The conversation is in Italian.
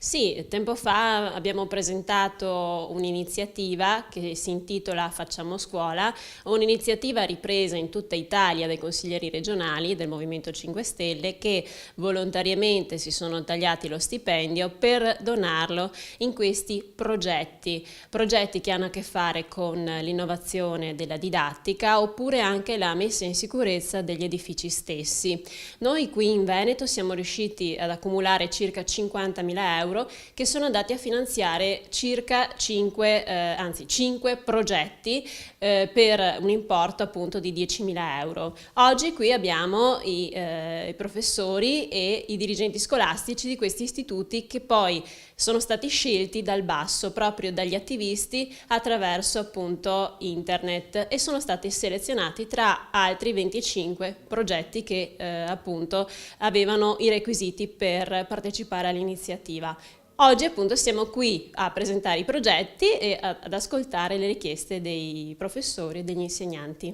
Sì, tempo fa abbiamo presentato un'iniziativa che si intitola Facciamo Scuola, un'iniziativa ripresa in tutta Italia dai consiglieri regionali del Movimento 5 Stelle che volontariamente si sono tagliati lo stipendio per donarlo in questi progetti che hanno a che fare con l'innovazione della didattica oppure anche la messa in sicurezza degli edifici stessi. Noi qui in Veneto siamo riusciti ad accumulare circa 50.000 euro che sono andati a finanziare circa 5 progetti per un importo appunto di 10.000 euro. Oggi qui abbiamo i professori e i dirigenti scolastici di questi istituti che poi sono stati scelti dal basso, proprio dagli attivisti attraverso appunto internet e sono stati selezionati tra altri 25 progetti che appunto avevano i requisiti per partecipare all'iniziativa. Oggi appunto siamo qui a presentare i progetti e ad ascoltare le richieste dei professori e degli insegnanti.